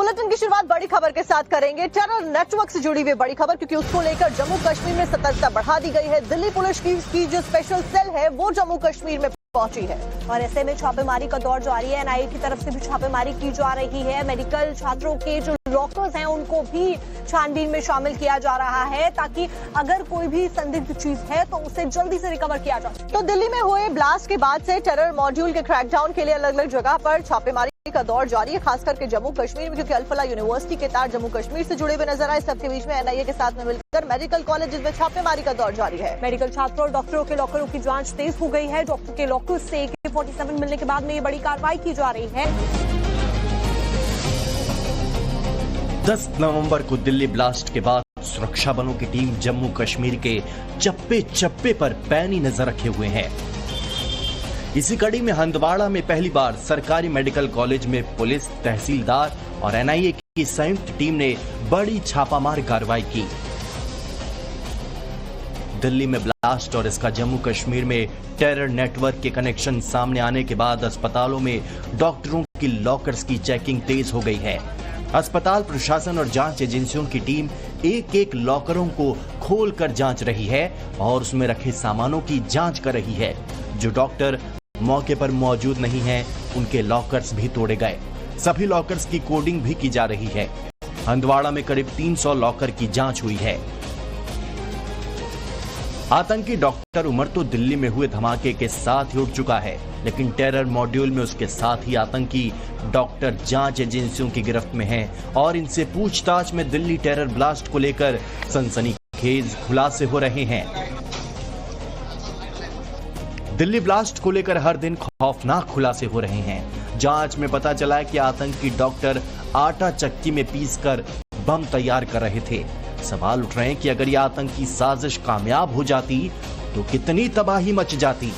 Bulletin की शुरुआत बड़ी खबर के साथ करेंगे। टेरर नेटवर्क से जुड़ी हुई बड़ी खबर, क्योंकि उसको लेकर जम्मू कश्मीर में सतर्कता बढ़ा दी गई है। दिल्ली पुलिस की जो स्पेशल सेल है वो जम्मू कश्मीर में पहुंची है और ऐसे में छापेमारी का दौर जारी है। एनआईए की तरफ से भी छापेमारी की जा रही है। मेडिकल छात्रों के जो लॉकर्स हैं उनको भी छानबीन में शामिल किया जा रहा है, ताकि अगर कोई भी संदिग्ध चीज है तो उसे जल्दी से रिकवर किया जा सके। तो दिल्ली में हुए ब्लास्ट के बाद से टेरर मॉड्यूल के क्रैकडाउन के लिए अलग अलग जगह पर छापेमारी का दौर जारी है, खास करके जम्मू कश्मीर में, क्योंकि अल-फलाह यूनिवर्सिटी के तार जम्मू कश्मीर से जुड़े हुए नजर आए। इस सबके बीच में एनआईए के साथ में मिलकर मेडिकल कॉलेजेस में छापेमारी का दौर जारी है। मेडिकल छात्रों और डॉक्टरों के लॉकरों की जांच तेज हो गई है। डॉक्टर के लॉकर से AK-47 मिलने के बाद में ये बड़ी कार्रवाई की जा रही है। 10 नवंबर को दिल्ली ब्लास्ट के बाद सुरक्षा बलों की टीम जम्मू कश्मीर के चप्पे चप्पे पर पैनी नजर रखे हुए है। इसी कड़ी में हंदवाड़ा में पहली बार सरकारी मेडिकल कॉलेज में पुलिस, तहसीलदार और एनआईए की संयुक्त टीम ने बड़ी छापामार कार्रवाई की। दिल्ली में ब्लास्ट और इसका जम्मू कश्मीर में टेरर नेटवर्क के कनेक्शन सामने आने के बाद अस्पतालों में डॉक्टरों की लॉकर्स की चेकिंग तेज हो गई है। अस्पताल प्रशासन और जांच एजेंसियों की टीम एक एक लॉकरों को खोलकर जांच रही है और उसमें रखे सामानों की जांच कर रही है। जो डॉक्टर मौके पर मौजूद नहीं हैं, उनके लॉकर्स भी तोड़े गए। सभी लॉकर्स की कोडिंग भी की जा रही है। हंदवाड़ा में करीब 300 लॉकर की जांच हुई है। आतंकी डॉक्टर उमर तो दिल्ली में हुए धमाके के साथ ही उठ चुका है, लेकिन टेरर मॉड्यूल में उसके साथ ही आतंकी डॉक्टर जांच एजेंसियों की गिरफ्त में हैं और इनसे पूछताछ में दिल्ली टेरर ब्लास्ट को लेकर सनसनीखेज खुलासे हो रहे हैं। दिल्ली ब्लास्ट को लेकर हर दिन खौफनाक खुलासे हो रहे हैं। जांच में पता चला है कि आतंकी डॉक्टर आटा चक्की में पीसकर बम तैयार कर रहे थे। सवाल उठ रहे हैं कि अगर यह आतंकी साजिश कामयाब हो जाती तो कितनी तबाही मच जाती।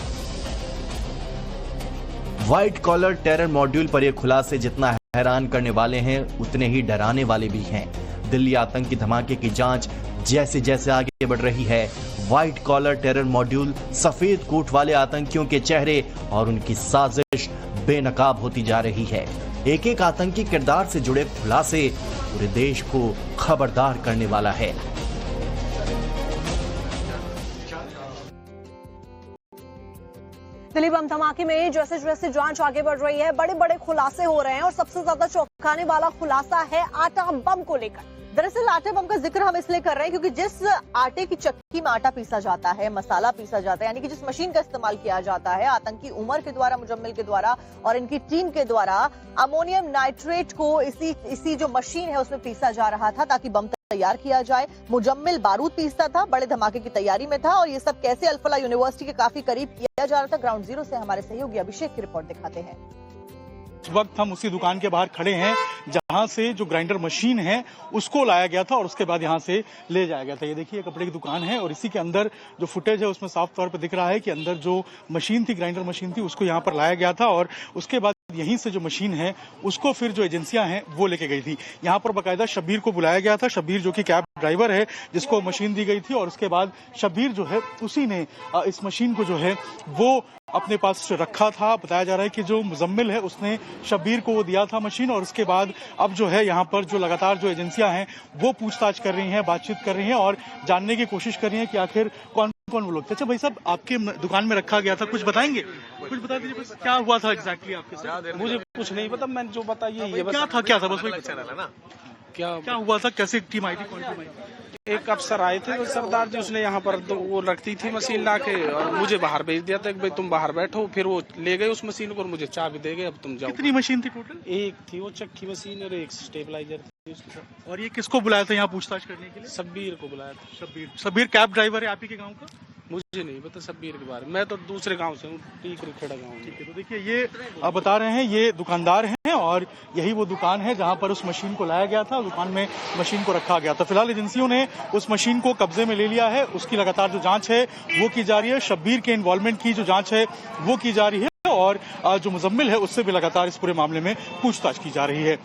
व्हाइट कॉलर टेरर मॉड्यूल पर यह खुलासे जितना हैरान करने वाले हैं, उतने ही डराने वाले भी हैं। दिल्ली आतंकी धमाके की जांच जैसे जैसे आगे बढ़ रही है, व्हाइट कॉलर टेरर मॉड्यूल, सफेद कोट वाले आतंकियों के चेहरे और उनकी साजिश बेनकाब होती जा रही है। एक एक आतंकी किरदार से जुड़े खुलासे पूरे देश को खबरदार करने वाला है। दिल्ली बम धमाके में जैसे जैसे जांच आगे बढ़ रही है, बड़े बड़े खुलासे हो रहे हैं और सबसे ज्यादा चौंकाने वाला खुलासा है आटा बम को लेकर। दरअसल आटे बम का जिक्र हम इसलिए कर रहे हैं क्योंकि जिस आटे की चक्की में आटा पीसा जाता है, मसाला पीसा जाता है, यानी कि जिस मशीन का इस्तेमाल किया जाता है, आतंकी उमर के द्वारा, मुजम्मिल के द्वारा और इनकी टीम के द्वारा अमोनियम नाइट्रेट को इसी जो मशीन है उसमें पीसा जा रहा था ताकि बम तैयार किया जाए। मुजम्मिल बारूद पीसता था, बड़े धमाके की तैयारी में था और ये सब कैसे अल-फलाह यूनिवर्सिटी के काफी करीब किया जा रहा था, ग्राउंड जीरो से हमारे सहयोगी अभिषेक की रिपोर्ट दिखाते हैं। इस वक्त हम उसी दुकान के बाहर खड़े हैं जहां से जो ग्राइंडर मशीन है उसको लाया गया था और उसके बाद यहां से ले जाया गया था। ये देखिए कपड़े की दुकान है और इसी के अंदर जो फुटेज है उसमें साफ तौर पर दिख रहा है कि अंदर जो मशीन थी, ग्राइंडर मशीन थी, उसको यहाँ पर लाया गया था और उसके बाद यहीं से जो मशीन है उसको फिर जो एजेंसियां हैं वो लेके गई थी। यहाँ पर बाकायदा शब्बीर को बुलाया गया था। शब्बीर जो कि कैब ड्राइवर है जिसको मशीन दी गई थी और उसके बाद शब्बीर जो है उसी ने इस मशीन को जो है वो अपने पास रखा था। बताया जा रहा है कि जो मुजम्मिल है उसने शब्बीर को वो दिया था मशीन और उसके बाद अब जो है यहाँ पर जो लगातार जो एजेंसियां हैं वो पूछताछ कर रही हैं, बातचीत कर रही हैं और जानने की कोशिश कर रही हैं कि आखिर कौन कौन वो लोग थे। अच्छा भाई साहब, आपके दुकान में रखा गया था, कुछ बताएंगे? कुछ बता दीजिए बस, क्या हुआ था एग्जैक्टली आपके साथ? मुझे कुछ नहीं पता, मैंने जो बताइए ये बस। क्या था बस वही क्या हुआ था, कैसे टीम आई थी, कौन टीम आई थी? एक अफसर आए थे तो सरदार जी, उसने यहाँ पर तो वो रखती थी मशीन ला के और मुझे बाहर भेज दिया था कि भाई तुम बाहर बैठो। फिर वो ले गए उस मशीन को और मुझे चाबी दे गए, अब तुम जाओ। कितनी मशीन थी टोटल? एक थी वो चक्की मशीन और एक स्टेबलाइजर थी उसके साथ। और ये किसको बुलाया था यहाँ पूछताछ करने के लिए? शब्बीर को बुलाया था। शब्बीर कैब ड्राइवर है आप ही के गाँव का? मुझे नहीं पता शब्बीर के बारे में, मैं तो दूसरे गांव से हूँ, टीकरी खेड़ा गाँव। ठीक है, तो देखिए ये आप बता रहे हैं ये दुकानदार हैं और यही वो दुकान है जहां पर उस मशीन को लाया गया था, दुकान में मशीन को रखा गया था। फिलहाल एजेंसियों ने उस मशीन को कब्जे में ले लिया है, उसकी लगातार जो जांच है वो की जा रही है। शब्बीर के इन्वॉल्वमेंट की जो जांच है वो की जा रही है और जो मुजम्मिल है उससे भी लगातार इस पूरे मामले में पूछताछ की जा रही है।